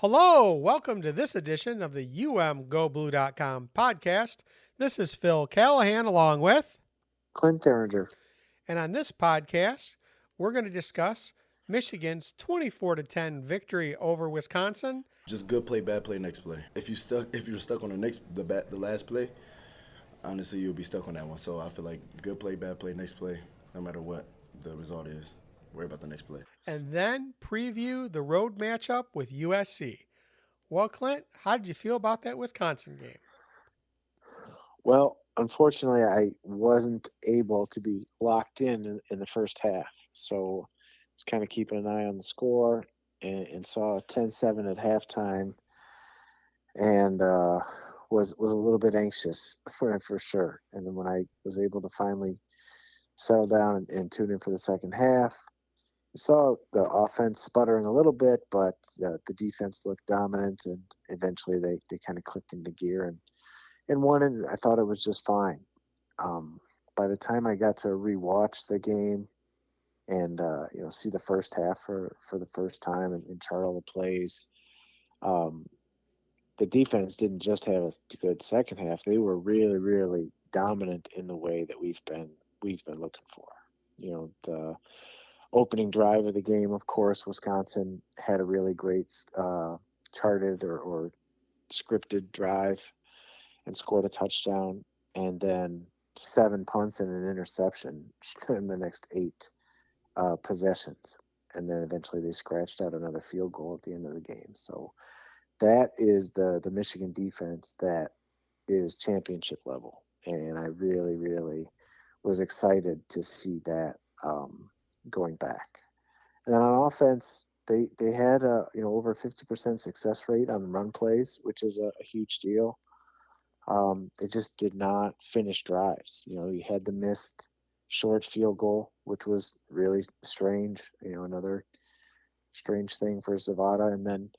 Hello, welcome to this edition of the umgoblue.com podcast. This is Phil Callahan along with, Clint. and on this podcast, we're going to discuss Michigan's 24-10 victory over Wisconsin. Just good play, bad play, next play. If you're stuck on the last play, honestly, you'll be stuck on that one. So I feel like good play, bad play, next play, no matter what the result is. Worry about the next play. And then preview the road matchup with USC. Well, Clint, how did you feel about that Wisconsin game? Well, unfortunately, I wasn't able to be locked in the first half. So I was kind of keeping an eye on the score and saw 10-7 at halftime and was a little bit anxious for sure. And then when I was able to finally settle down and tune in for the second half, we saw the offense sputtering a little bit, but the defense looked dominant, and eventually they kind of clicked into gear and won it. I thought it was just fine. By the time I got to rewatch the game and see the first half for the first time and chart all the plays, um, the defense didn't just have a good second half; they were really, really dominant in the way that we've been looking for. The opening drive of the game, of course, Wisconsin had a really great charted or scripted drive and scored a touchdown, and then 7 punts and an interception in the next 8 possessions. And then eventually they scratched out another field goal at the end of the game. So that is the Michigan defense that is championship level. And I really, really was excited to see that going back. And then on offense, they had a over 50% success rate on the run plays, which is a huge deal. They just did not finish drives. You had the missed short field goal, which was really strange. Another strange thing for Zavada. And then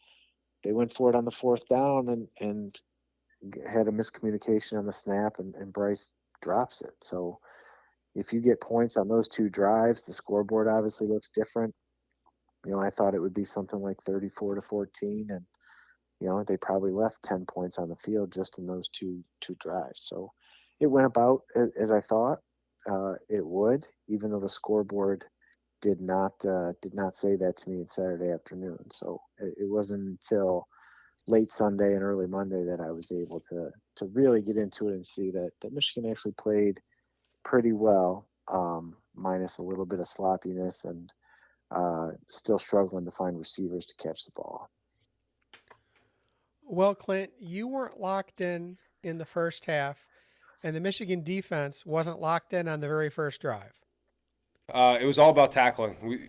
they went for it on the fourth down and had a miscommunication on the snap, and Bryce drops it. So if you get points on those 2 drives, the scoreboard obviously looks different. I thought it would be something like 34-14, and they probably left 10 points on the field just in those two drives. So it went about as I thought it would, even though the scoreboard did not say that to me on Saturday afternoon. So it wasn't until late Sunday and early Monday that I was able to really get into it and see that Michigan actually played pretty well, minus a little bit of sloppiness and still struggling to find receivers to catch the ball. Well, Clint, you weren't locked in the first half, and the Michigan defense wasn't locked in on the very first drive. It was all about tackling.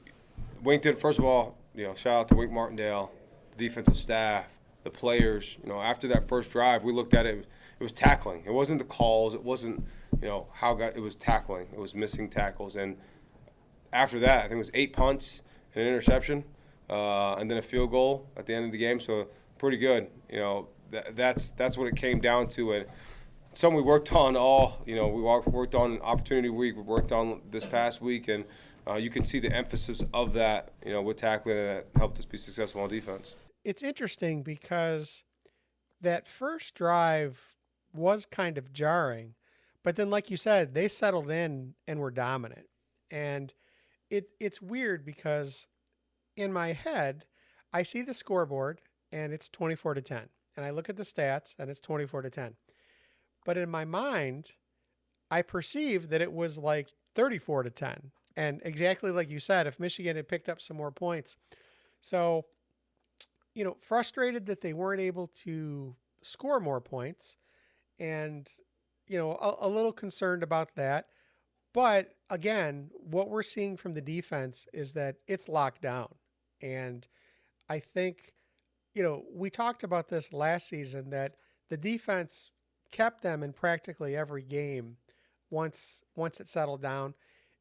Wink did, first of all, shout out to Wink Martindale, the defensive staff, the players. After that first drive, we looked at it. It was tackling. It wasn't the calls. It wasn't, it was tackling. It was missing tackles. And after that, I think it was 8 punts and an interception, and then a field goal at the end of the game. So pretty good. That's what it came down to. And something we worked on we worked on Opportunity Week. We worked on this past week, and you can see the emphasis of that, with tackling that helped us be successful on defense. It's interesting because that first drive was kind of jarring, but then, like you said, they settled in and were dominant. And it's weird because in my head, I see the scoreboard and it's 24-10, and I look at the stats and it's 24-10. But in my mind, I perceived that it was like 34-10. And exactly like you said, if Michigan had picked up some more points. So, frustrated that they weren't able to score more points, and, a little concerned about that. But again, what we're seeing from the defense is that it's locked down. And I think, we talked about this last season, that the defense kept them in practically every game once it settled down.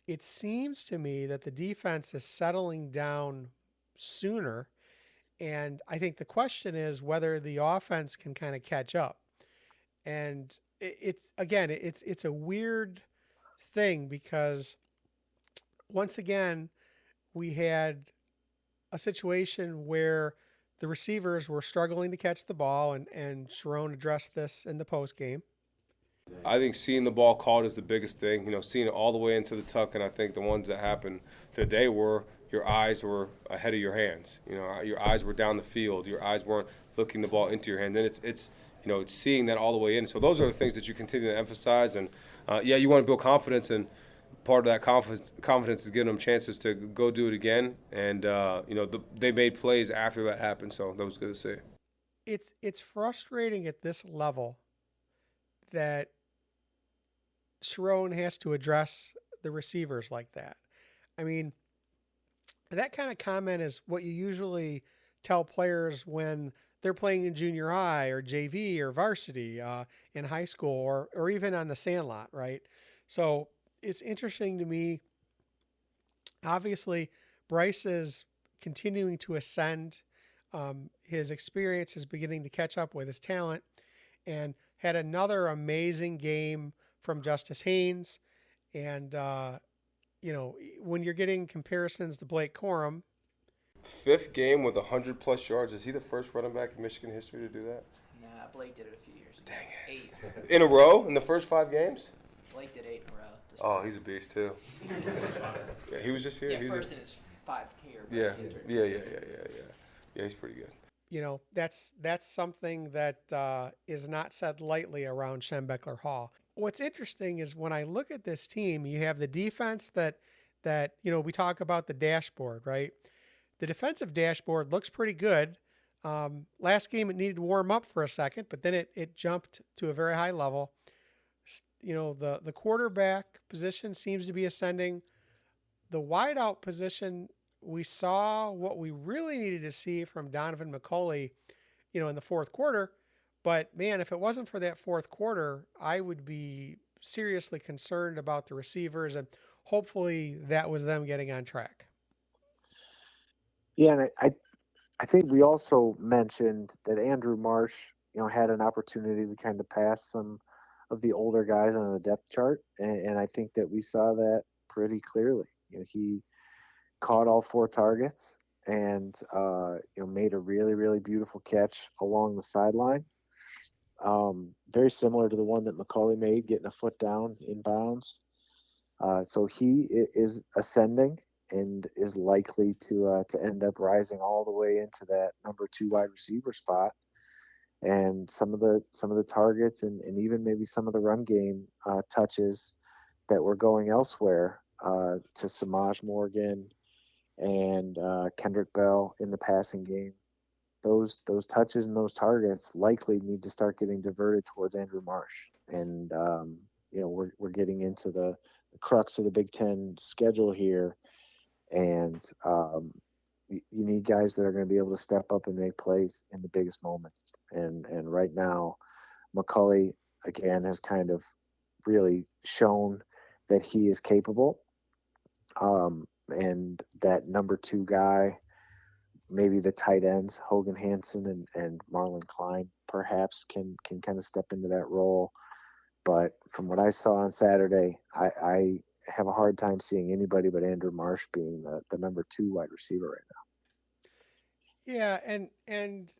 It seems to me that the defense is settling down sooner, and I think the question is whether the offense can kind of catch up. And it's a weird thing because once again we had a situation where the receivers were struggling to catch the ball, and Sharon addressed this in the post game. I think seeing the ball caught is the biggest thing. Seeing it all the way into the tuck, and I think the ones that happened today were your eyes were ahead of your hands. Your eyes were down the field. Your eyes weren't looking the ball into your hand. Then it's seeing that all the way in. So those are the things that you continue to emphasize. And you want to build confidence, and part of that confidence is giving them chances to go do it again. And they made plays after that happened, so that was good to see. It's frustrating at this level that Sharon has to address the receivers like that. I mean, that kind of comment is what you usually tell players when they're playing in junior high or JV or varsity in high school or even on the sandlot, right? So it's interesting to me. Obviously, Bryce is continuing to ascend. His experience is beginning to catch up with his talent, and had another amazing game from Justice Haynes. And, when you're getting comparisons to Blake Corum, Fifth game with 100-plus yards. Is he the first running back in Michigan history to do that? Nah, Blake did it a few years ago. Dang it. 8. In a row? In the first 5 games? Blake did 8 in a row. Oh, he's a beast, too. Yeah, he was just here. Yeah, first in his 5 here. Yeah, he's pretty good. That's something that is not said lightly around Schembechler Hall. What's interesting is when I look at this team, you have the defense that we talk about the dashboard, right? The defensive dashboard looks pretty good. Last game it needed to warm up for a second, but then it jumped to a very high level. The quarterback position seems to be ascending. The wideout position, we saw what we really needed to see from Donovan McCulley, in the fourth quarter. But man, if it wasn't for that fourth quarter, I would be seriously concerned about the receivers, and hopefully that was them getting on track. Yeah, and I think we also mentioned that Andrew Marsh, had an opportunity to kind of pass some of the older guys on the depth chart, and I think that we saw that pretty clearly. He caught all 4 targets and made a really, really beautiful catch along the sideline. Very similar to the one that McCulley made, getting a foot down in bounds. So he is ascending and is likely to end up rising all the way into that number 2 wide receiver spot. And some of the targets and even maybe some of the run game touches that were going elsewhere to Samaj Morgan and Kendrick Bell in the passing game. Those touches and those targets likely need to start getting diverted towards Andrew Marsh. And we're getting into the crux of the Big Ten schedule here, and you need guys that are going to be able to step up and make plays in the biggest moments. And right now, McCulley again has kind of really shown that he is capable, and that number 2 guy, maybe the tight ends, Hogan Hansen and Marlon Klein, perhaps can kind of step into that role. But from what I saw on Saturday, I have a hard time seeing anybody but Andrew Marsh being the number 2 wide receiver right now. Yeah, and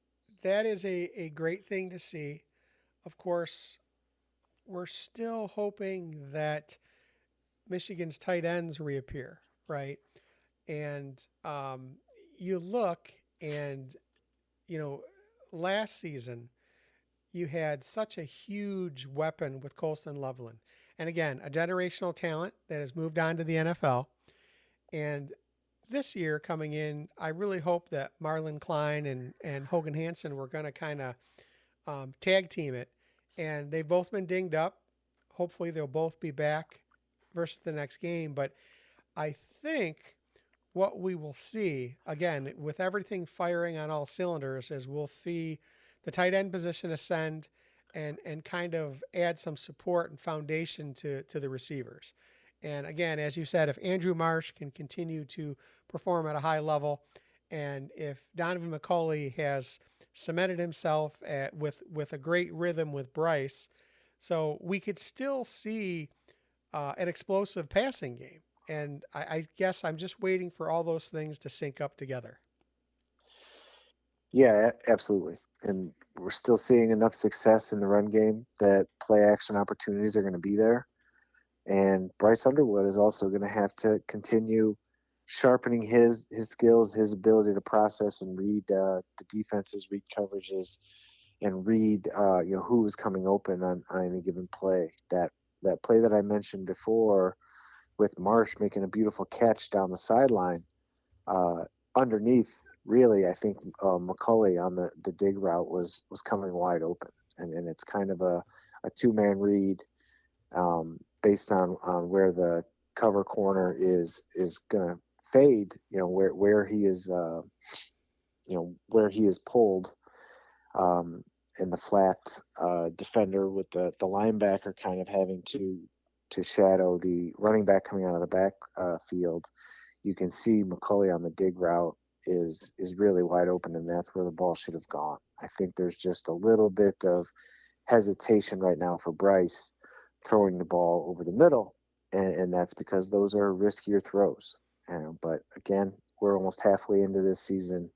that is a great thing to see. Of course, we're still hoping that Michigan's tight ends reappear, right? And you look and, last season you had such a huge weapon with Colston Loveland. And again, a generational talent that has moved on to the NFL. And this year coming in, I really hope that Marlon Klein and Hogan Hansen were going to kind of tag team it. And they've both been dinged up. Hopefully they'll both be back versus the next game. But I think what we will see, again, with everything firing on all cylinders, is we'll see the tight end position ascend and kind of add some support and foundation to the receivers. And again, as you said, if Andrew Marsh can continue to perform at a high level, and if Donovan McCulley has cemented himself with a great rhythm with Bryce, so we could still see an explosive passing game. And I guess I'm just waiting for all those things to sync up together. Yeah, absolutely. And we're still seeing enough success in the run game that play action opportunities are going to be there. And Bryce Underwood is also going to have to continue sharpening his skills, his ability to process and read the defenses, read coverages, and read who is coming open on any given play. That play that I mentioned before with Marsh making a beautiful catch down the sideline, uh, underneath, really, I think McCulley on the dig route was coming wide open, and it's kind of a two-man read based on where the cover corner is gonna fade. Where he is, where he is pulled, um, and the flat defender with the linebacker kind of having to shadow the running back coming out of the back field. You can see McCulley on the dig route is really wide open, and that's where the ball should have gone. I think there's just a little bit of hesitation right now for Bryce throwing the ball over the middle, and that's because those are riskier throws. But again, we're almost halfway into this season.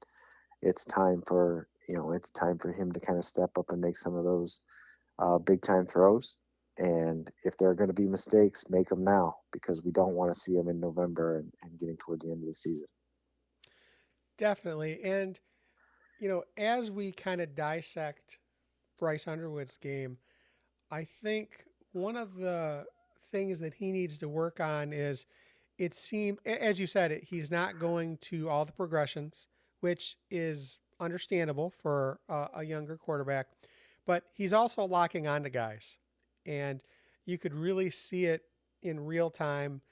It's time for him to kind of step up and make some of those big time throws. And if there are going to be mistakes, make them now because we don't want to see them in November and getting towards the end of the season. Definitely. And, as we kind of dissect Bryce Underwood's game, I think one of the things that he needs to work on is it seemed, as you said, he's not going to all the progressions, which is understandable for a younger quarterback, but he's also locking onto guys. And you could really see it in real time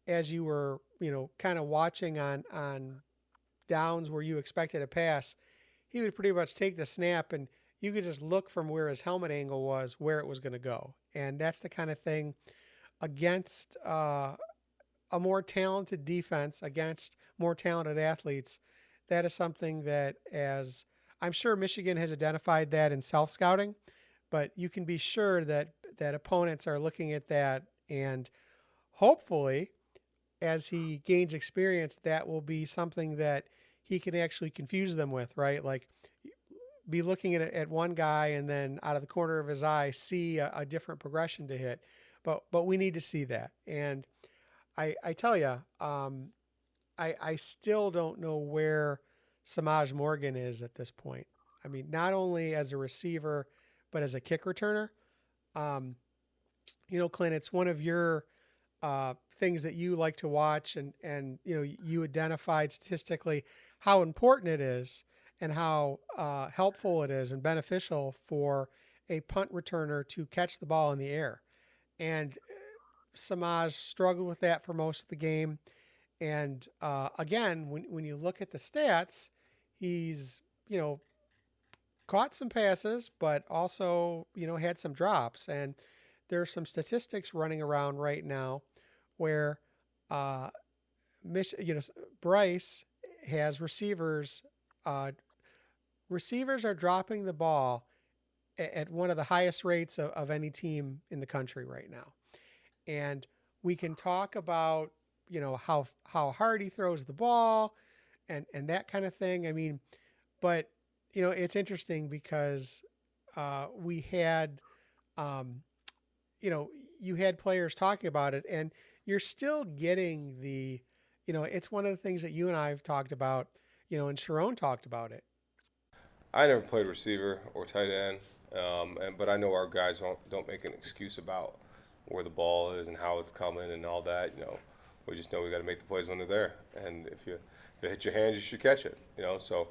as you were, kind of watching on downs where you expected a pass. He would pretty much take the snap and you could just look from where his helmet angle was where it was going to go. And that's the kind of thing against a more talented defense, against more talented athletes. That is something that, as I'm sure Michigan has identified that in self scouting, but you can be sure that opponents are looking at that, and hopefully, as he gains experience, that will be something that he can actually confuse them with, right? Like be looking at one guy and then out of the corner of his eye see a different progression to hit. But we need to see that. And I tell you, I still don't know where Samaj Morgan is at this point. I mean, not only as a receiver, but as a kick returner. Um, Clint, it's one of your things that you like to watch, and you identified statistically how important it is and how helpful it is and beneficial for a punt returner to catch the ball in the air. And Samaj struggled with that for most of the game. And again, when you look at the stats, he's caught some passes, but also had some drops. And there's some statistics running around right now where uh, Bryce has receivers. Receivers are dropping the ball at one of the highest rates of any team in the country right now. And we can talk about how hard he throws the ball and that kind of thing. I mean, but it's interesting because we had um, you had players talking about it, and you're still getting it's one of the things that you and I have talked about, and Sharon talked about it. I never played receiver or tight end, but I know our guys don't make an excuse about where the ball is and how it's coming and all that. We just know we got to make the plays when they're there, and if it hit your hands, you should catch it. So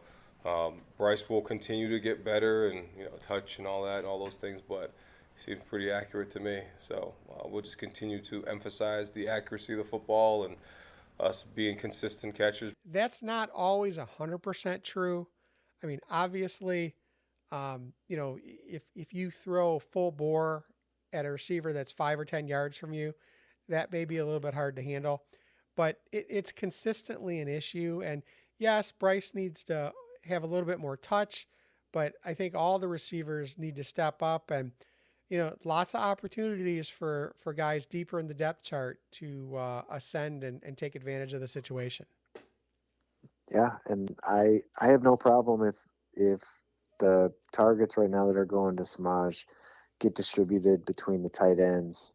Bryce will continue to get better and touch and all that, all those things, but he seems pretty accurate to me. So we'll just continue to emphasize the accuracy of the football and us being consistent catchers. That's not always 100% true. I mean, obviously, if you throw full bore at a receiver that's 5 or 10 yards from you, that may be a little bit hard to handle. But it's consistently an issue. And yes, Bryce needs to have a little bit more touch, but I think all the receivers need to step up, and lots of opportunities for guys deeper in the depth chart to ascend and take advantage of the situation. Yeah, and I have no problem if the targets right now that are going to Samaj get distributed between the tight ends,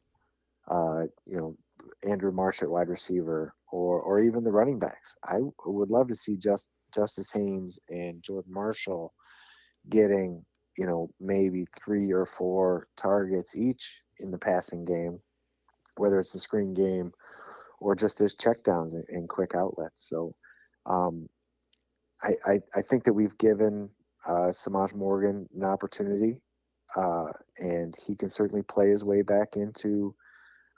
you know, Andrew Marsh at wide receiver, or even the running backs. I would love to see Justice Haynes and Jordan Marshall getting, you know, maybe 3 or 4 targets each in the passing game, whether it's the screen game or just as checkdowns and quick outlets. So um, I think that we've given Samaj Morgan an opportunity, and he can certainly play his way back into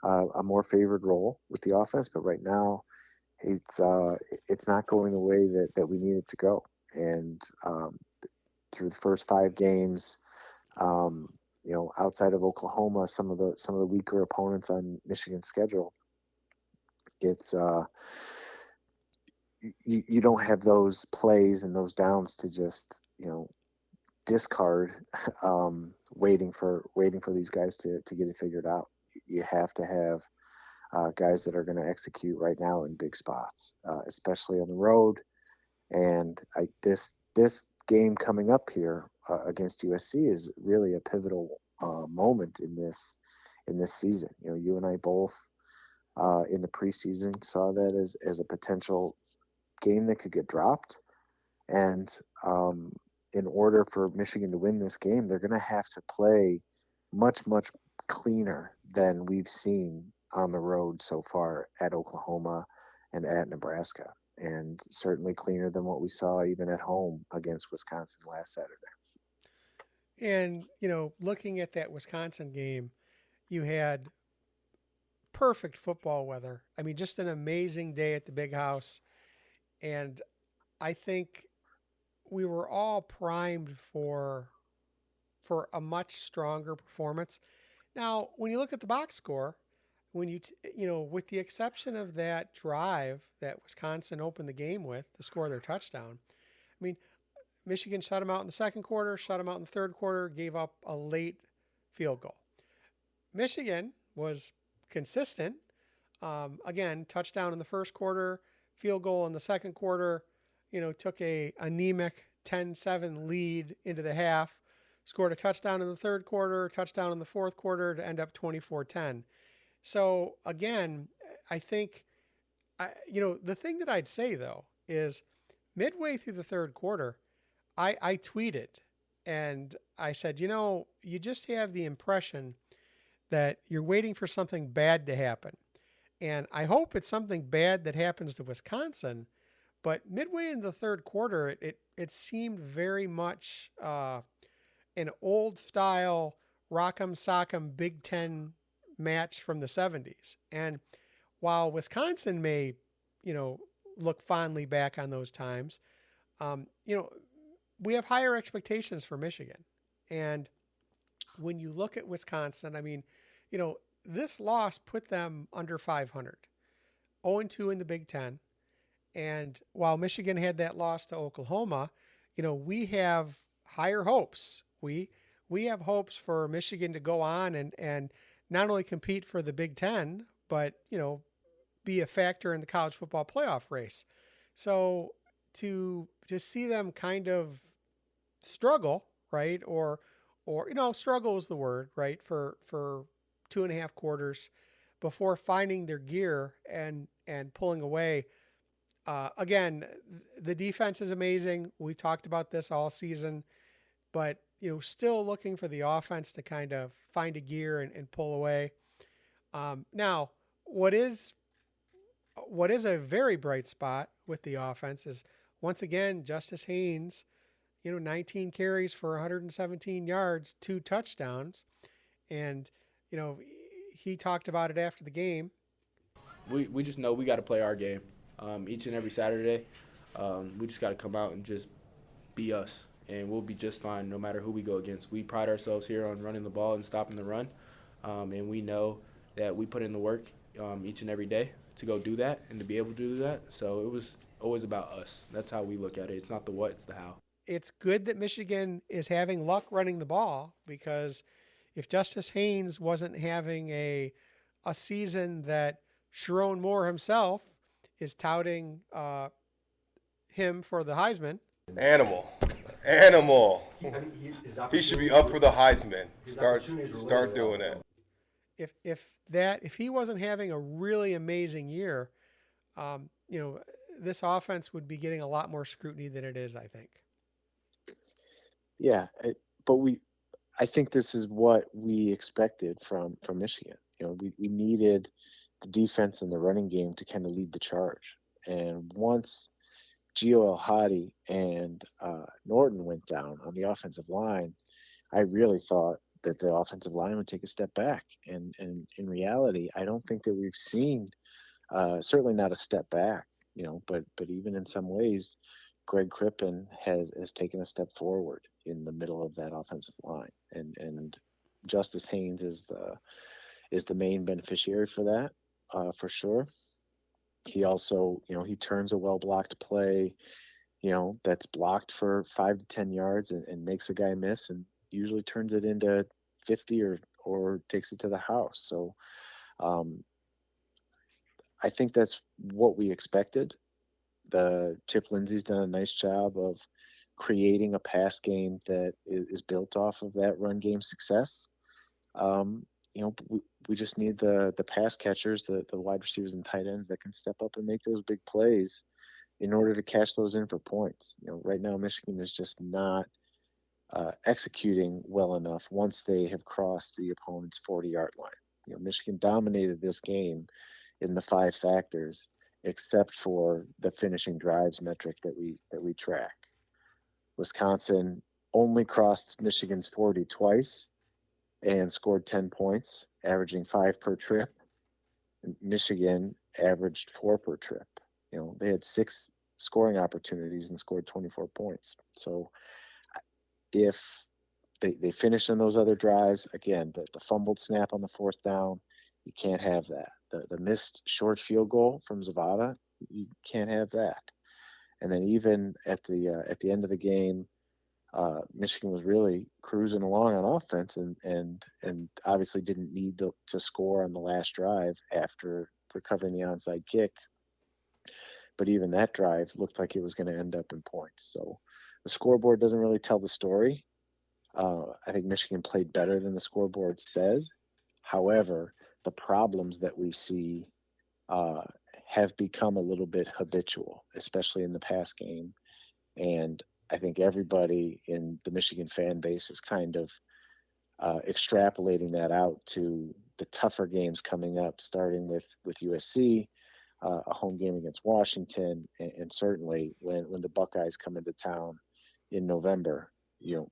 a more favored role with the offense. But right now, it's uh, it's not going the way that we need it to go. And through the first 5 games, um, you know, outside of Oklahoma, some of the weaker opponents on Michigan's schedule, it's you don't have those plays and those downs to just, you know, discard, waiting for these guys to get it figured out. You have to have guys that are going to execute right now in big spots, especially on the road. And this game coming up here against USC is really a pivotal moment in this season. You know, you and I both in the preseason saw that as a potential game that could get dropped. And in order for Michigan to win this game, they're going to have to play much cleaner than we've seen on the road so far at Oklahoma and at Nebraska, and certainly cleaner than what we saw even at home against Wisconsin last Saturday. And, you know, looking at that Wisconsin game, you had perfect football weather. I mean, just an amazing day at the big house. And I think we were all primed for a much stronger performance. Now, when you look at the box score, you know, with the exception of that drive that Wisconsin opened the game with to score their touchdown, I mean, Michigan shut them out in the second quarter, shut them out in the third quarter, gave up a late field goal. Michigan was consistent. Again, touchdown in the first quarter, field goal in the second quarter. You know, took a anemic 10-7 lead into the half, scored a touchdown in the third quarter, touchdown in the fourth quarter to end up 24-10. So again, I think, you know, the thing that I'd say though is midway through the third quarter, I tweeted and I said, you know, you just have the impression that you're waiting for something bad to happen. And I hope it's something bad that happens to Wisconsin. But midway in the third quarter, it seemed very much an old style Rock'em Sock'em Big Ten match from the 70s. And while Wisconsin may, you know, look fondly back on those times, you know, we have higher expectations for Michigan. And when you look at Wisconsin, I mean, you know, this loss put them under 500, 0-2 in the Big Ten. And while Michigan had that loss to Oklahoma, you know, we have higher hopes. We have hopes for Michigan to go on and not only compete for the Big Ten, but, you know, be a factor in the college football playoff race. So to see them kind of struggle, right? Or you know, struggle is the word, right? For 2.5 quarters before finding their gear and pulling away. Again, the defense is amazing. We talked about this all season, but you know, still looking for the offense to kind of find a gear and pull away. Now, what is a very bright spot with the offense is once again Justice Haynes. You know, 19 carries for 117 yards, 2 touchdowns, and you know, he talked about it after the game. We just know we got to play our game each and every Saturday. We just got to come out and just be us, and we'll be just fine no matter who we go against. We pride ourselves here on running the ball and stopping the run, and we know that we put in the work each and every day to go do that and to be able to do that. So it was always about us. That's how we look at it. It's not the what, it's the how. It's good that Michigan is having luck running the ball, because if Justice Haynes wasn't having a season that Sharon Moore himself is touting him for the Heisman. Animal. Animal. I mean, He should be up for the Heisman. Start doing it. If he wasn't having a really amazing year, you know, this offense would be getting a lot more scrutiny than it is, I think. Yeah, but I think this is what we expected from Michigan. You know, we needed the defense and the running game to kind of lead the charge. And once Gio El Hadi and Norton went down on the offensive line, I really thought that the offensive line would take a step back. And in reality, I don't think that we've seen certainly not a step back. You know, but even in some ways, Greg Crippen has taken a step forward in the middle of that offensive line, and Justice Haynes is the main beneficiary for that, for sure. He also, you know, he turns a well blocked play, you know, that's blocked for 5 to 10 yards and makes a guy miss, and usually turns it into 50 or takes it to the house. So um, I think that's what we expected. The Chip Lindsey's done a nice job of creating a pass game that is built off of that run game success. Um, you know, we just need the pass catchers, the wide receivers and tight ends that can step up and make those big plays in order to cash those in for points. You know, right now Michigan is just not executing well enough once they have crossed the opponent's 40-yard line. You know, Michigan dominated this game in the five factors, except for the finishing drives metric that we track. Wisconsin only crossed Michigan's 40 twice and scored 10 points, averaging 5 per trip. Michigan averaged 4 per trip. You know, they had 6 scoring opportunities and scored 24 points. So if they finish in those other drives, again, the fumbled snap on the fourth down, you can't have that. The missed short field goal from Zavada, you can't have that. And then even at the end of the game, Michigan was really cruising along on offense, and obviously didn't need to score on the last drive after recovering the onside kick. But even that drive looked like it was going to end up in points. So the scoreboard doesn't really tell the story. I think Michigan played better than the scoreboard says. However, the problems that we see uh, have become a little bit habitual, especially in the pass game. And I think everybody in the Michigan fan base is kind of extrapolating that out to the tougher games coming up, starting with USC, a home game against Washington, and certainly when the Buckeyes come into town in November. You know,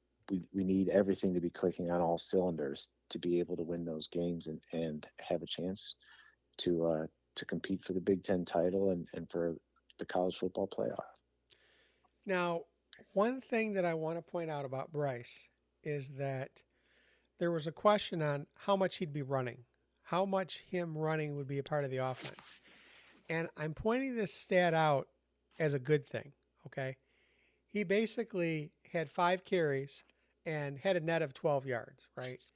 we need everything to be clicking on all cylinders to be able to win those games and have a chance to compete for the Big Ten title and for the college football playoff. Now, one thing that I want to point out about Bryce is that there was a question on how much he'd be running, how much him running would be a part of the offense. And I'm pointing this stat out as a good thing, okay? He basically had 5 carries and had a net of 12 yards, right?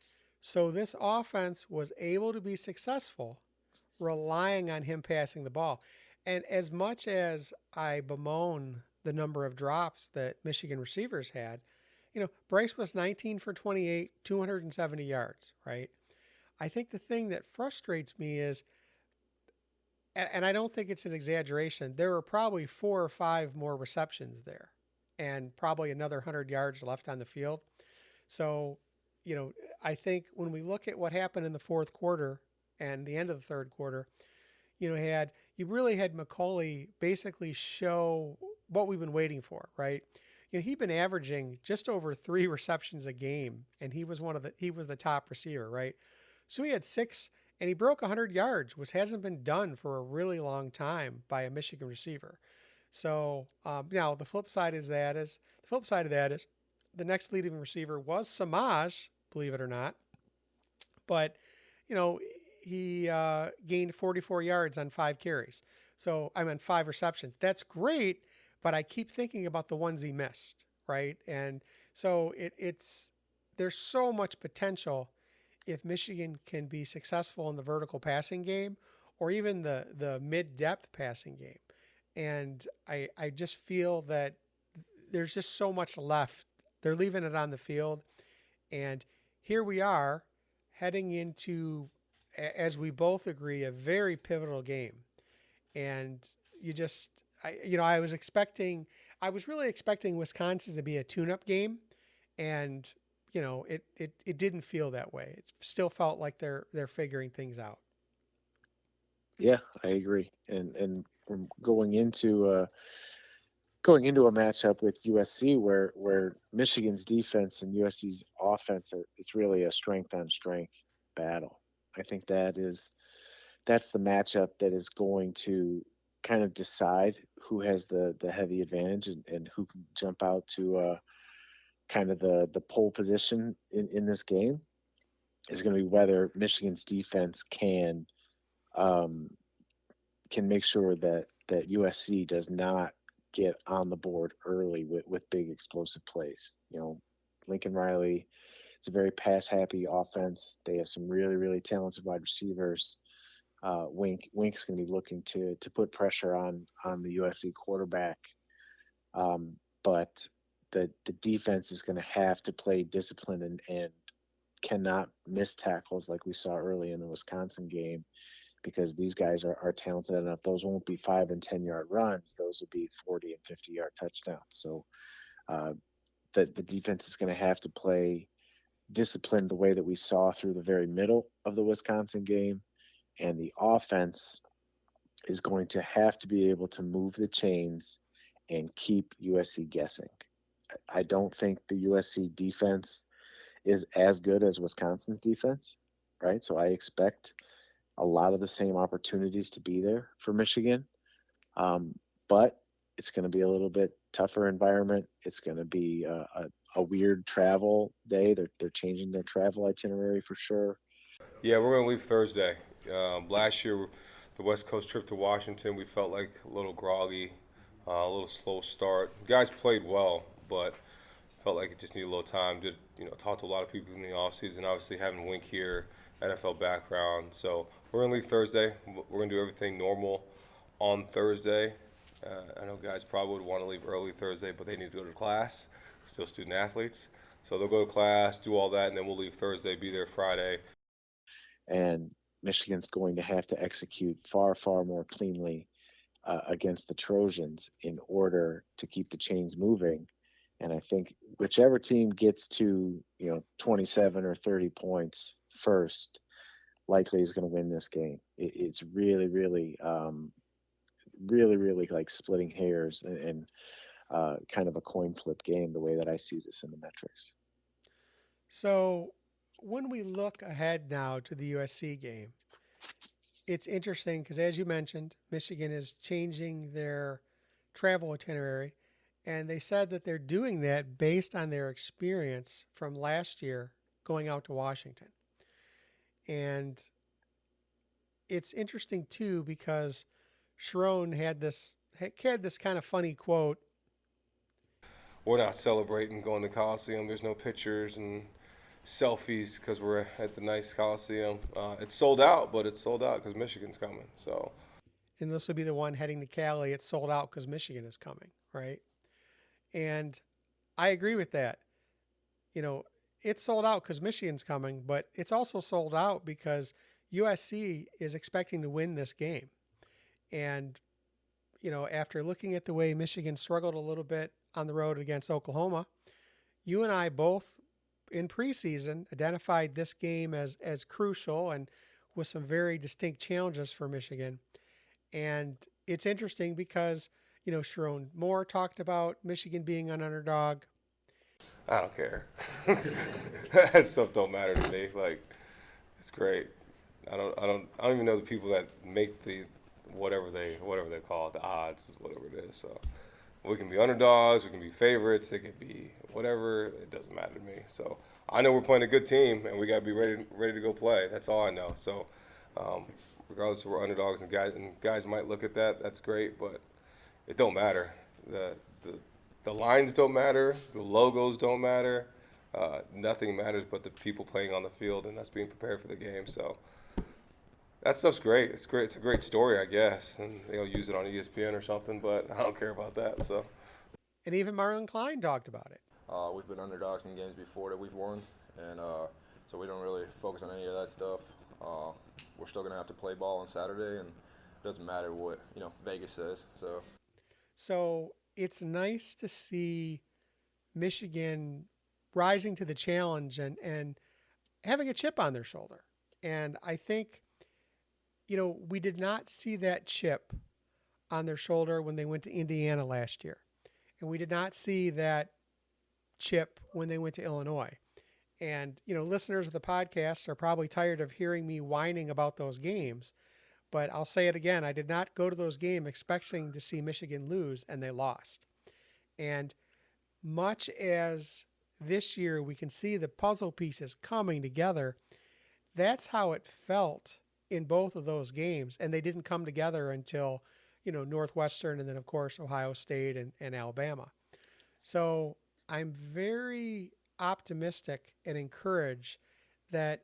So this offense was able to be successful relying on him passing the ball. And as much as I bemoan the number of drops that Michigan receivers had, you know, Bryce was 19 for 28, 270 yards, right? I think the thing that frustrates me is, and I don't think it's an exaggeration, there were probably 4 or 5 more receptions there and probably another 100 yards left on the field. So, you know, I think when we look at what happened in the fourth quarter and the end of the third quarter, you know, you really had McCauley basically show what we've been waiting for, right? You know, he'd been averaging just over 3 receptions a game, and he was the top receiver, right? So he had 6, and he broke 100 yards, which hasn't been done for a really long time by a Michigan receiver. So now the flip side of that is the next leading receiver was Samaj, believe it or not, but you know he gained 44 yards on 5 carries. So I meant 5 receptions. That's great, but I keep thinking about the ones he missed, right? And so it's there's so much potential if Michigan can be successful in the vertical passing game or even the mid-depth passing game. And I just feel that there's just so much left. They're leaving it on the field, and here we are heading into, as we both agree, a very pivotal game. And you just, I was expecting, I was really expecting Wisconsin to be a tune-up game, and it didn't feel that way. It still felt like they're figuring things out. Yeah, I agree. And from going into a matchup with USC where Michigan's defense and USC's offense it's really a strength on strength battle. I think that's the matchup that is going to kind of decide who has the heavy advantage and who can jump out to kind of the pole position in this game is going to be whether Michigan's defense um, can make sure that USC does not get on the board early with big explosive plays. Lincoln Riley, it's a very pass happy offense. They have some really really talented wide receivers. Wink's going to be looking to put pressure on the USC quarterback, but the defense is going to have to play discipline and cannot miss tackles like we saw early in the Wisconsin game because these guys are talented enough. Those won't be 5 and 10 yard runs. Those will be 40 and 50-yard touchdowns. So uh, the defense is going to have to play disciplined the way that we saw through the very middle of the Wisconsin game. And the offense is going to have to be able to move the chains and keep USC guessing. I don't think the USC defense is as good as Wisconsin's defense, right? So I expect a lot of the same opportunities to be there for Michigan. But it's going to be a little bit tougher environment. It's going to be a weird travel day. They're changing their travel itinerary for sure. Yeah, we're going to leave Thursday. Last year, the West Coast trip to Washington, we felt like a little groggy, a little slow start. Guys played well, but felt like it just needed a little time. Did talk to a lot of people in the offseason. Obviously, having Wink here, NFL background. So we're gonna leave Thursday. We're gonna do everything normal on Thursday. I know guys probably would want to leave early Thursday, but they need to go to class. Still student athletes, so they'll go to class, do all that, and then we'll leave Thursday, be there Friday. And Michigan's going to have to execute far, far more cleanly against the Trojans in order to keep the chains moving. And I think whichever team gets to 27 or 30 points first, likely is going to win this game. It's really, really, really, really like splitting hairs and kind of a coin flip game. The way that I see this in the metrics. So when we look ahead now to the USC game, it's interesting because, as you mentioned, Michigan is changing their travel itinerary, and they said that they're doing that based on their experience from last year going out to Washington. And it's interesting too because Sharon had this kind of funny quote. We're not celebrating going to Coliseum. There's no pictures and selfies because we're at the nice Coliseum. It's sold out, but it's sold out because Michigan's coming. So, And this will be the one heading to Cali. It's sold out because Michigan is coming, right? And I agree with that. It's sold out because Michigan's coming, but it's also sold out because USC is expecting to win this game. And, after looking at the way Michigan struggled a little bit on the road against Oklahoma, you and I both in preseason identified this game as crucial and with some very distinct challenges for Michigan. And it's interesting because, Sharon Moore talked about Michigan being an underdog. I don't care. That stuff don't matter to me. Like, it's great. I don't even know the people that make the whatever they call it, the odds, whatever it is. So we can be underdogs, we can be favorites, they could be whatever. It doesn't matter to me. So I know we're playing a good team, and we got to be ready to go play. That's all I know. So regardless if we're underdogs and guys might look at that, that's great, but it don't matter. The lines don't matter. The logos don't matter. Nothing matters but the people playing on the field and us being prepared for the game. So that stuff's great. It's great. It's a great story, I guess, and they'll use it on ESPN or something. But I don't care about that. So And even Marlon Klein talked about it. We've been underdogs in games before that we've won, and so we don't really focus on any of that stuff. Uh, we're still gonna have to play ball on Saturday, and it doesn't matter what Vegas says. So So it's nice to see Michigan rising to the challenge and having a chip on their shoulder. And I think, we did not see that chip on their shoulder when they went to Indiana last year. And we did not see that chip when they went to Illinois. And, listeners of the podcast are probably tired of hearing me whining about those games, but I'll say it again. I did not go to those games expecting to see Michigan lose, and they lost. And much as this year we can see the puzzle pieces coming together, that's how it felt in both of those games. And they didn't come together until, Northwestern and then, of course, Ohio State and Alabama. So I'm very optimistic and encouraged that,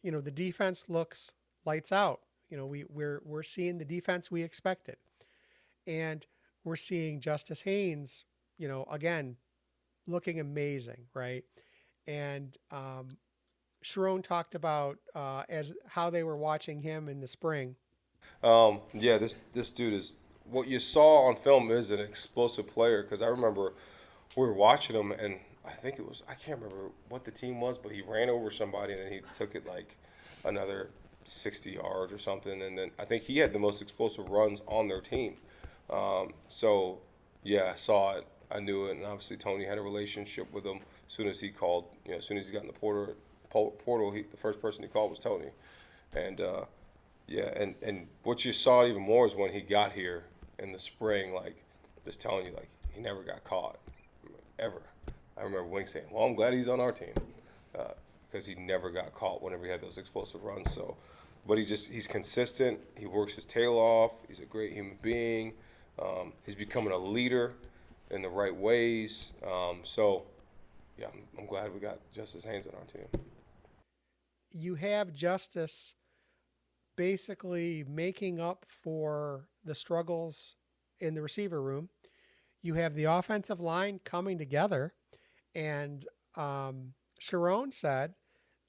the defense looks lights out. We're seeing the defense we expected. And we're seeing Justice Haynes, again, looking amazing, right? And Sharon talked about as how they were watching him in the spring. Yeah, this dude is what you saw on film is an explosive player because I remember we were watching him and I think it was I can't remember what the team was, but he ran over somebody and then he took it like another 60 yards or something, and then I think he had the most explosive runs on their team. So yeah, I saw it, I knew it, and obviously Tony had a relationship with him. As soon as he called, as soon as he got in the portal, the first person he called was Tony, and yeah, and what you saw even more is when he got here in the spring, like just telling you, like he never got caught ever. I remember Wink saying, "Well, I'm glad he's on our team because he never got caught whenever he had those explosive runs." So, but he's consistent. He works his tail off. He's a great human being. He's becoming a leader in the right ways. So, yeah, I'm glad we got Justice Haynes on our team. You have Justice basically making up for the struggles in the receiver room. You have the offensive line coming together, and Sharon said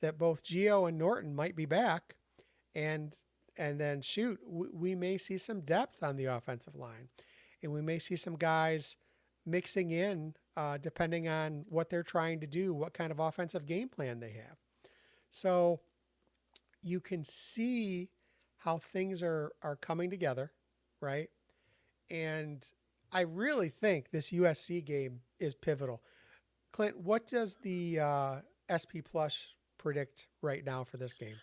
that both Gio and Norton might be back, and then shoot, we may see some depth on the offensive line, and we may see some guys mixing in depending on what they're trying to do, what kind of offensive game plan they have. So you can see how things are coming together, right? And I really think this USC game is pivotal. Clint, what does the SP Plus predict right now for this game?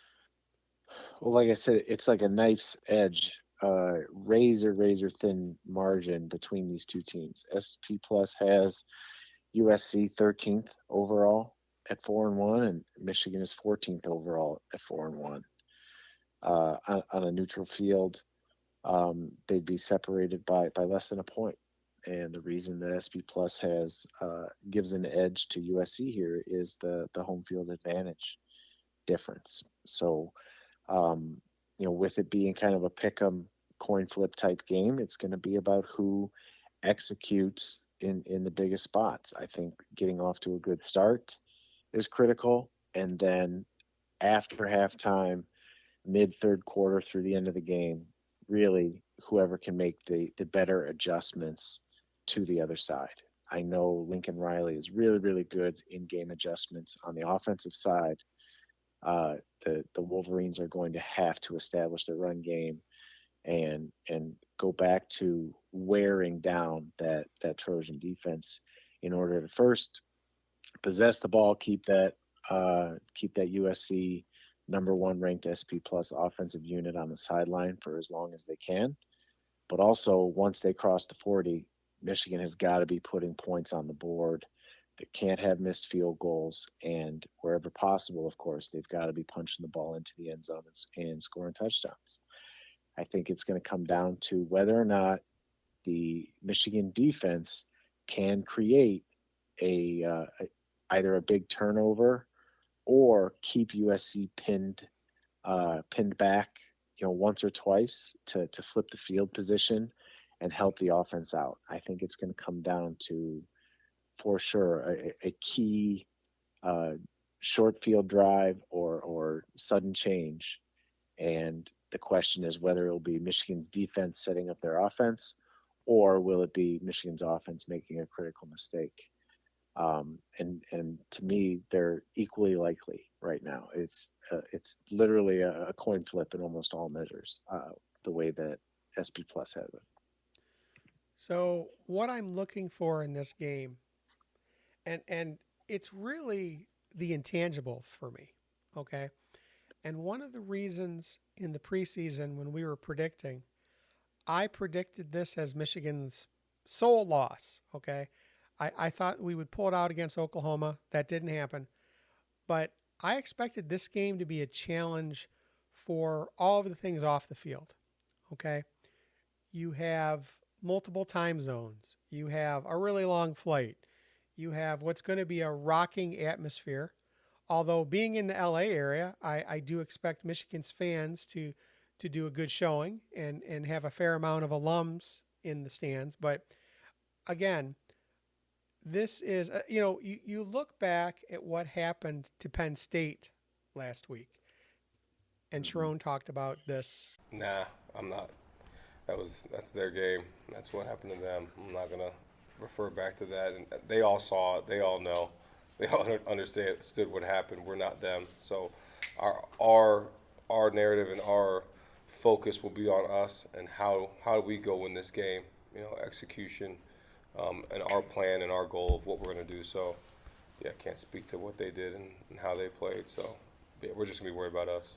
Well, like I said, it's like a knife's edge, razor thin margin between these two teams. SP Plus has USC 13th overall at 4-1, and Michigan is 14th overall at 4-1. On a neutral field, they'd be separated by less than a point. And the reason that SP Plus has gives an edge to USC here is the home field advantage difference. So, with it being kind of a pick 'em coin flip type game, it's going to be about who executes in the biggest spots. I think getting off to a good start is critical, and then after halftime, mid third quarter through the end of the game, really whoever can make the better adjustments to the other side. I know Lincoln Riley is really good in game adjustments on the offensive side. The Wolverines are going to have to establish their run game and go back to wearing down that Trojan defense in order to first possess the ball, keep that USC number one ranked SP Plus offensive unit on the sideline for as long as they can. But also, once they cross the 40, Michigan has got to be putting points on the board. They can't have missed field goals, and wherever possible, of course, they've got to be punching the ball into the end zone and scoring touchdowns. I think it's going to come down to whether or not the Michigan defense can create either a big turnover or keep USC pinned back, once or twice to flip the field position and help the offense out. I think it's going to come down to, for sure, a key uh, short field drive or sudden change. And the question is whether it'll be Michigan's defense setting up their offense, or will it be Michigan's offense making a critical mistake? And to me, they're equally likely right now. It's literally a coin flip in almost all measures. The way that SP Plus has it. So what I'm looking for in this game, and it's really the intangibles for me, okay? And one of the reasons in the preseason when we were predicting, I predicted this as Michigan's sole loss, okay? I thought we would pull it out against Oklahoma. That didn't happen. But I expected this game to be a challenge for all of the things off the field, okay? You have multiple time zones. You have a really long flight. You have what's going to be a rocking atmosphere. Although being in the LA area, I do expect Michigan's fans to do a good showing and have a fair amount of alums in the stands. But again, this is, you look back at what happened to Penn State last week, and Sharon talked about this. Nah, I'm not. That's their game. That's what happened to them. I'm not gonna refer back to that. And they all saw it. They all know. They all understood what happened. We're not them. So our narrative and our focus will be on us and how do we go win this game. Execution, and our plan and our goal of what we're gonna do. So yeah, I can't speak to what they did and how they played. So yeah, we're just gonna be worried about us.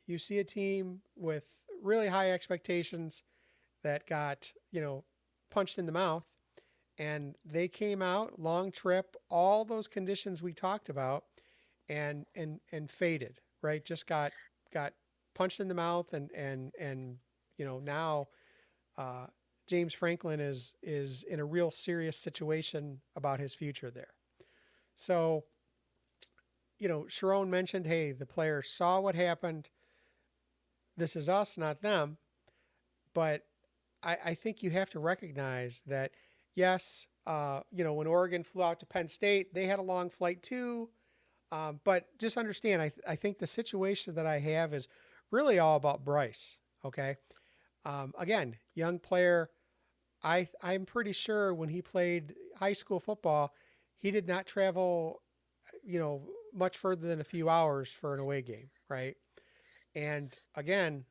You see a team with really high expectations that got, punched in the mouth, and they came out, long trip, all those conditions we talked about, and faded, right? Just got punched in the mouth, and now James Franklin is in a real serious situation about his future there. So, Sharon mentioned, hey, the players saw what happened. This is us, not them. But I think you have to recognize that, yes, when Oregon flew out to Penn State, they had a long flight too. But just understand, I think the situation that I have is really all about Bryce. Okay. Again, young player. I'm pretty sure when he played high school football, he did not travel, much further than a few hours for an away game, right? And again,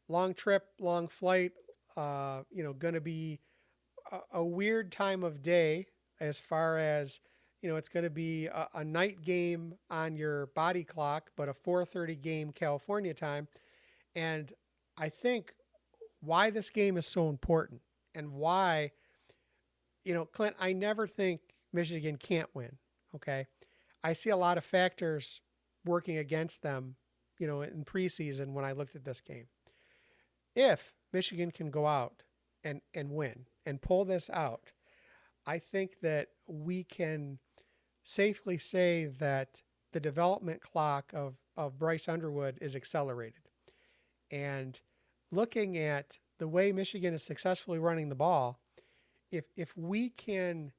long trip, long flight, going to be a weird time of day as far as, it's going to be a night game on your body clock, but a 4:30 game California time. And I think why this game is so important and why, Clint, I never think Michigan can't win. Okay. I see a lot of factors working against them, in preseason when I looked at this game. If Michigan can go out and win and pull this out, I think that we can safely say that the development clock of Bryce Underwood is accelerated. And looking at the way Michigan is successfully running the ball, if we can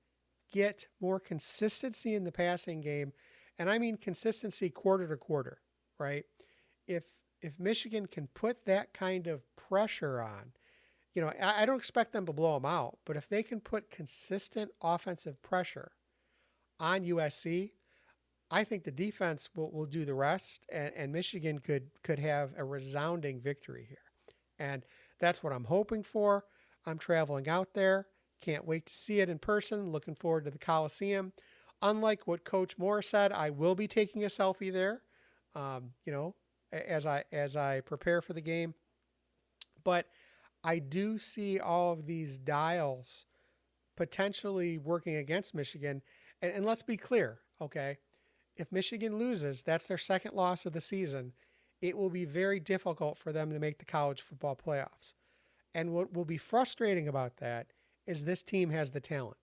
get more consistency in the passing game, and I mean consistency quarter to quarter, right? If Michigan can put that kind of pressure on, I don't expect them to blow them out, but if they can put consistent offensive pressure on USC, I think the defense will do the rest, and Michigan could have a resounding victory here. And that's what I'm hoping for. I'm traveling out there. Can't wait to see it in person. Looking forward to the Coliseum. Unlike what Coach Moore said, I will be taking a selfie there, as I prepare for the game. But I do see all of these dials potentially working against Michigan. And let's be clear, okay? If Michigan loses, that's their second loss of the season. It will be very difficult for them to make the college football playoffs. And what will be frustrating about that is this team has the talent.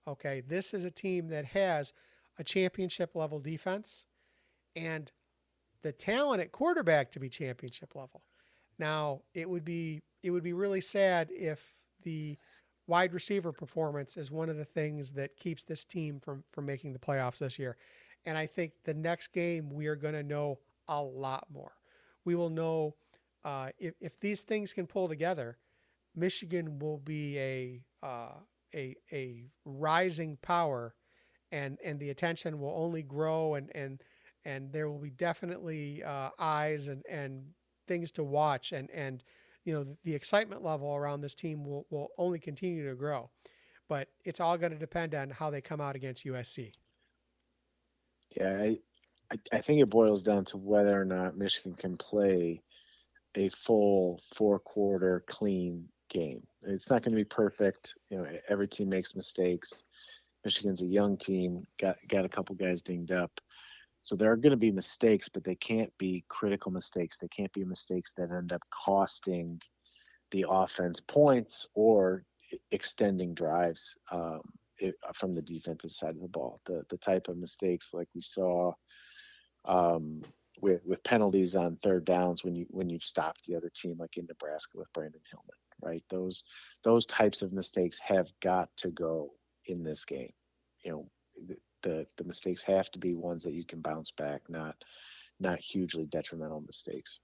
Okay, this is a team that has a championship level defense and the talent at quarterback to be championship level. Now, it would be really sad if the wide receiver performance is one of the things that keeps this team from making the playoffs this year. And I think the next game we are going to know a lot more. We will know if these things can pull together. Michigan will be a rising power, and the attention will only grow, and there will be definitely eyes and things to watch, and the excitement level around this team will only continue to grow. But it's all going to depend on how they come out against USC. Yeah, I think it boils down to whether or not Michigan can play a full 4-quarter clean game. It's not going to be perfect. Every team makes mistakes. Michigan's a young team, got a couple guys dinged up. So there are going to be mistakes, but they can't be critical mistakes. They can't be mistakes that end up costing the offense points or extending drives from the defensive side of the ball. The type of mistakes like we saw with penalties on third downs when you've stopped the other team, like in Nebraska with Brandon Hillman, right? Those types of mistakes have got to go in this game. The mistakes have to be ones that you can bounce back, not hugely detrimental mistakes.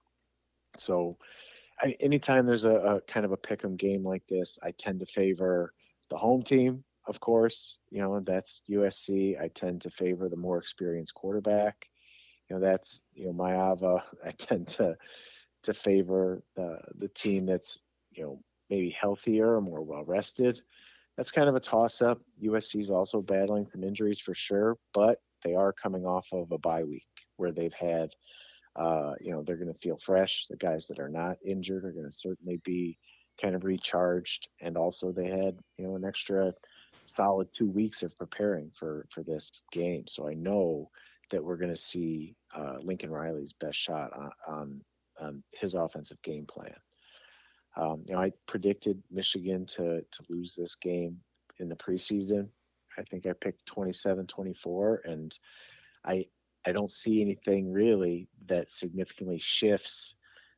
So anytime there's a kind of a pick'em game like this, I tend to favor the home team, of course. That's USC. I tend to favor the more experienced quarterback. That's Maava. I tend to favor the team that's maybe healthier or more well rested. That's kind of a toss up. USC is also battling some injuries for sure, but they are coming off of a bye week where they've had they're going to feel fresh. The guys that are not injured are going to certainly be kind of recharged, and also they had an extra solid 2 weeks of preparing for this game. So I know that we're going to see Lincoln Riley's best shot on his offensive game plan. I predicted Michigan to lose this game in the preseason. I think I picked 27-24, and I don't see anything really that significantly shifts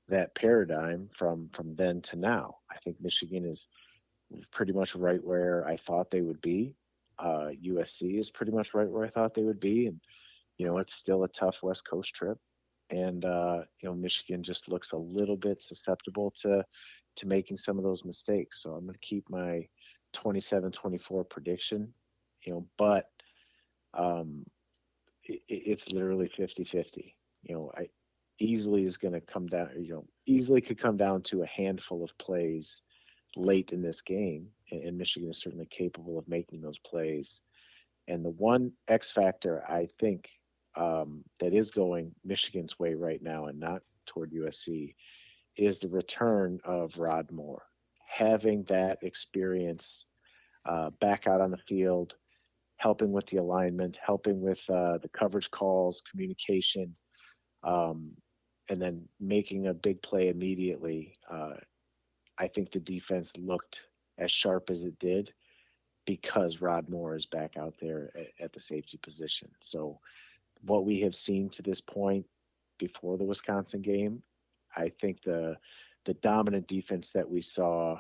that paradigm from then to now. I think Michigan is pretty much right where I thought they would be. USC is pretty much right where I thought they would be, and it's still a tough West Coast trip, and Michigan just looks a little bit susceptible to making some of those mistakes. So I'm going to keep my 27-24 prediction, but it's literally 50-50. I easily is going to come down, easily could come down to a handful of plays late in this game, and Michigan is certainly capable of making those plays. And the one X factor I think that is going Michigan's way right now and not toward USC is the return of Rod Moore. Having that experience back out on the field, helping with the alignment, helping with the coverage calls, communication, and then making a big play immediately. I think the defense looked as sharp as it did because Rod Moore is back out there at the safety position. So what we have seen to this point before the Wisconsin game, I think the dominant defense that we saw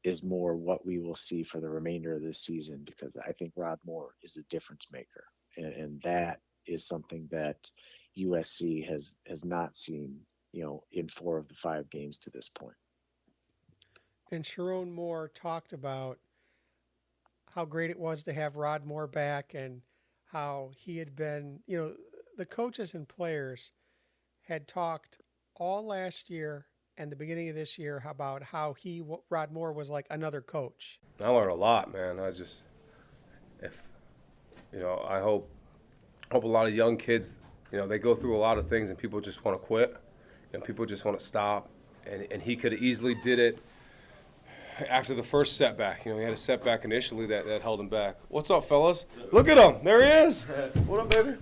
is more what we will see for the remainder of this season, because I think Rod Moore is a difference maker. And that is something that USC has not seen, in 4 of the 5 games to this point. And Sharon Moore talked about how great it was to have Rod Moore back, and how he had been, the coaches and players had talked all last year and the beginning of this year about how Rod Moore was like another coach. I learned a lot, man. I hope a lot of young kids, they go through a lot of things and people just want to quit and people just want to stop. And he could have easily did it after the first setback. He had a setback initially that held him back. What's up, fellas? Look at him. There he is. What up, baby?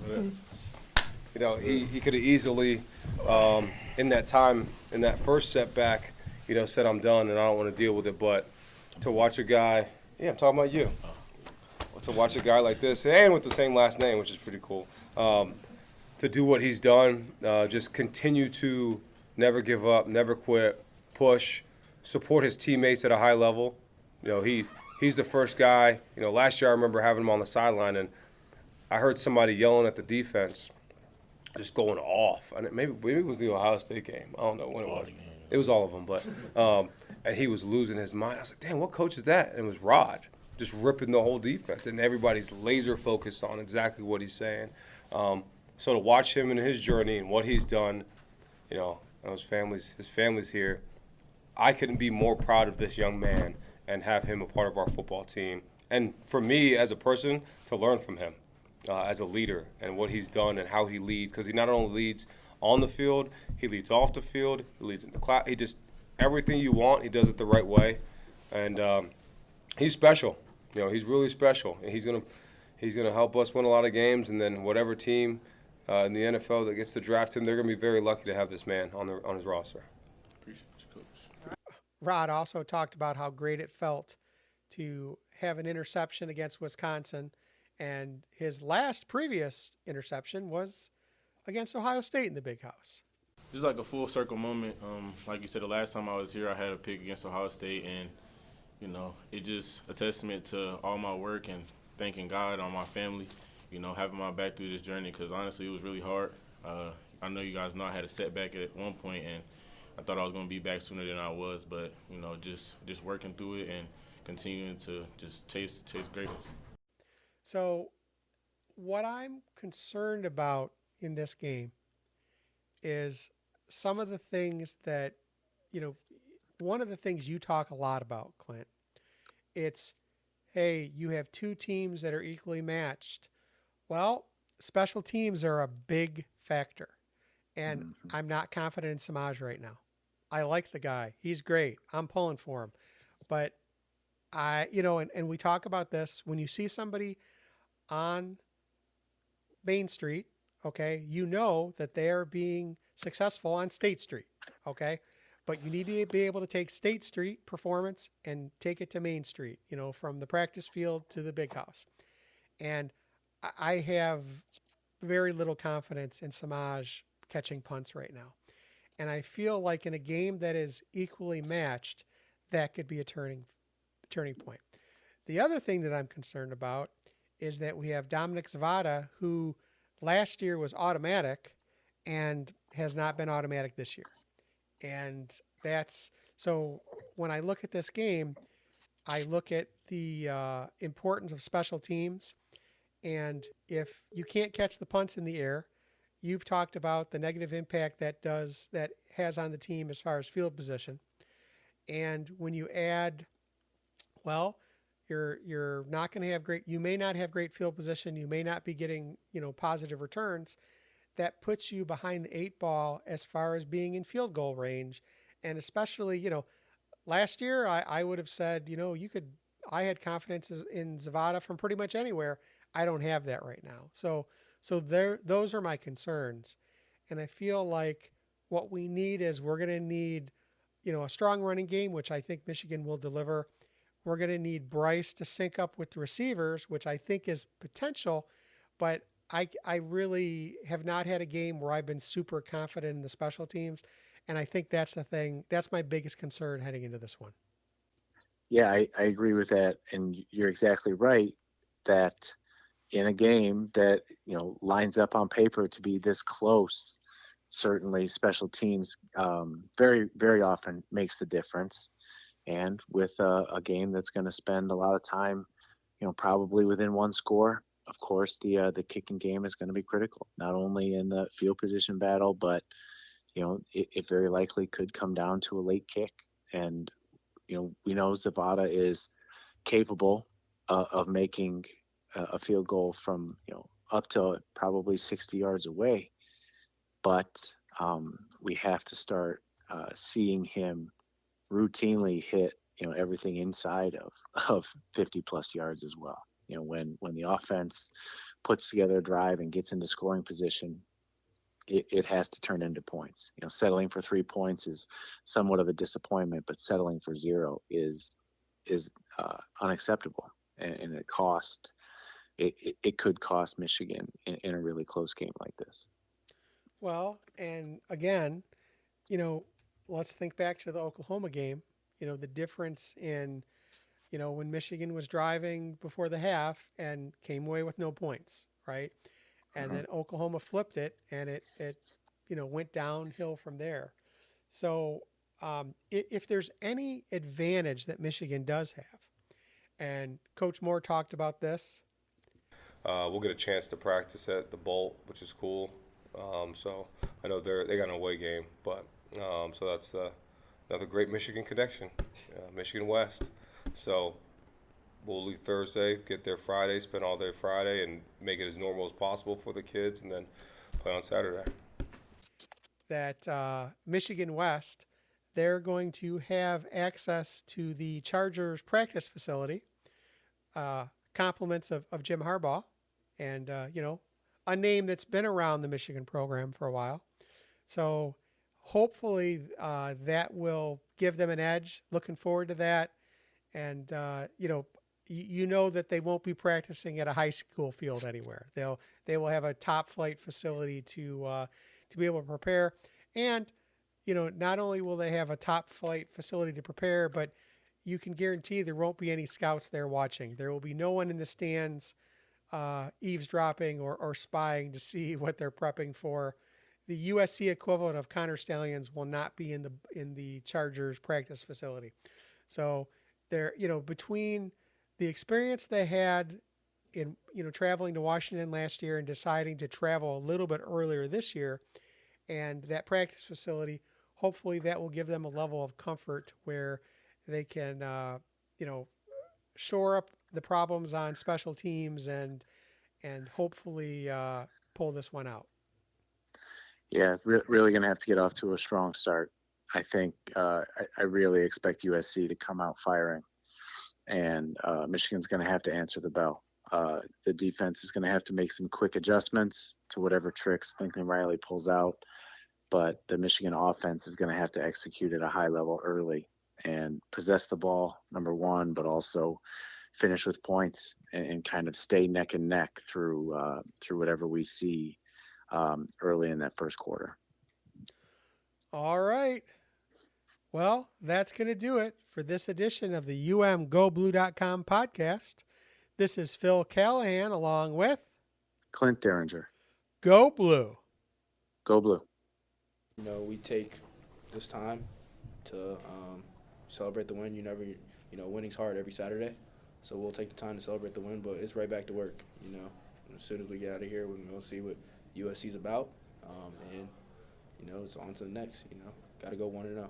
He could have easily, in that time, in that first setback, said, I'm done and I don't want to deal with it. But to watch a guy, I'm talking about you. To watch a guy like this, and with the same last name, which is pretty cool, to do what he's done, just continue to never give up, never quit, push, support his teammates at a high level. He's the first guy. Last year I remember having him on the sideline, and I heard somebody yelling at the defense, just going off. And maybe it was the Ohio State game. I don't know when it was. It was all of them, but and he was losing his mind. I was like, damn, what coach is that? And it was Rod, just ripping the whole defense, and everybody's laser focused on exactly what he's saying. So to watch him and his journey and what he's done, and his family's here. I couldn't be more proud of this young man and have him a part of our football team. And for me as a person, to learn from him as a leader and what he's done and how he leads, because he not only leads on the field, he leads off the field, he leads in the class. He just everything you want, he does it the right way, and he's special. He's really special, and he's gonna help us win a lot of games. And then whatever team in the NFL that gets to draft him, they're gonna be very lucky to have this man on his roster. Appreciate you, Coach. Rod also talked about how great it felt to have an interception against Wisconsin, and his previous interception was against Ohio State in the Big House. Just like a full circle moment. Like you said, the last time I was here, I had a pick against Ohio State, and it just a testament to all my work and thanking God on my family, having my back through this journey. Because honestly, it was really hard. I know you guys know I had a setback at one point, and I thought I was going to be back sooner than I was. But just working through it and continuing to just chase greatness. So, what I'm concerned about in this game is some of the things that, one of the things you talk a lot about, Clint. It's, hey, you have two teams that are equally matched. Well, special teams are a big factor. And I'm not confident in Samaj right now. I like the guy. He's great. I'm pulling for him. But and we talk about this. When you see somebody on Main Street, okay, that they're being successful on State Street, okay? But you need to be able to take State Street performance and take it to Main Street, from the practice field to the Big House. And I have very little confidence in Samaj catching punts right now. And I feel like in a game that is equally matched, that could be a turning point. The other thing that I'm concerned about is that we have Dominic Zavada, who last year was automatic and has not been automatic this year. And so when I look at this game, I look at the importance of special teams. And if you can't catch the punts in the air, you've talked about the negative impact that has on the team as far as field position. And when you add, you're not going to have you may not have great field position. You may not be getting, positive returns. That puts you behind the 8 ball as far as being in field goal range. And especially, last year I would have said, I had confidence in Zavada from pretty much anywhere. I don't have that right now. So those are my concerns. And I feel like what we need is we're going to need, a strong running game, which I think Michigan will deliver. We're going to need Bryce to sync up with the receivers, which I think is potential, but I really have not had a game where I've been super confident in the special teams. And I think that's the thing. That's my biggest concern heading into this one. Yeah, I agree with that. And you're exactly right that in a game that, lines up on paper to be this close, certainly special teams very, very often makes the difference. And with a game that's going to spend a lot of time, probably within one score, of course, the kicking game is going to be critical, not only in the field position battle, but, it very likely could come down to a late kick. And, we know Zavada is capable of making a field goal from, up to probably 60 yards away. But we have to start seeing him routinely hit, everything inside of 50 plus yards as well. When the offense puts together a drive and gets into scoring position, it has to turn into points. Settling for 3 points is somewhat of a disappointment, but settling for 0 is unacceptable, and it could cost Michigan in a really close game like this. Well, and again, let's think back to the Oklahoma game. The difference in, when Michigan was driving before the half and came away with no points, right? And then Oklahoma flipped it, and it went downhill from there. So if there's any advantage that Michigan does have, and Coach Moore talked about this. We'll get a chance to practice at the Bolt, which is cool. So I know they got an away game, but so that's another great Michigan connection, Michigan West. So we'll leave Thursday, get there Friday, spend all day Friday, and make it as normal as possible for the kids, and then play on Saturday. That Michigan West, they're going to have access to the Chargers practice facility, compliments of Jim Harbaugh, and, a name that's been around the Michigan program for a while. So hopefully that will give them an edge. Looking forward to that. And, that they won't be practicing at a high school field anywhere. They will have a top flight facility to be able to prepare. And, not only will they have a top flight facility to prepare, but you can guarantee there won't be any scouts there watching. There will be no one in the stands eavesdropping or spying to see what they're prepping for. The USC equivalent of Connor Stallions will not be in the Chargers practice facility. So they're, between the experience they had in, traveling to Washington last year and deciding to travel a little bit earlier this year, and that practice facility, hopefully that will give them a level of comfort where they can, shore up the problems on special teams and hopefully pull this one out. Yeah, really going to have to get off to a strong start. I think I really expect USC to come out firing, and Michigan's going to have to answer the bell. The defense is going to have to make some quick adjustments to whatever tricks Lincoln Riley pulls out, but the Michigan offense is going to have to execute at a high level early and possess the ball, number one, but also finish with points and kind of stay neck and neck through whatever we see early in that first quarter. All right. Well, that's going to do it for this edition of the UMGoBlue.com podcast. This is Phil Callahan along with Clint Derringer. Go Blue. Go Blue. We take this time to celebrate the win. Winning's hard every Saturday. So we'll take the time to celebrate the win, but it's right back to work. As soon as we get out of here, we're going to see what USC's about. And it's on to the next. Got to go 1-0.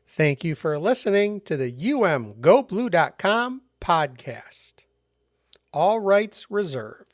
Thank you for listening to the UMGoBlue.com podcast. All rights reserved.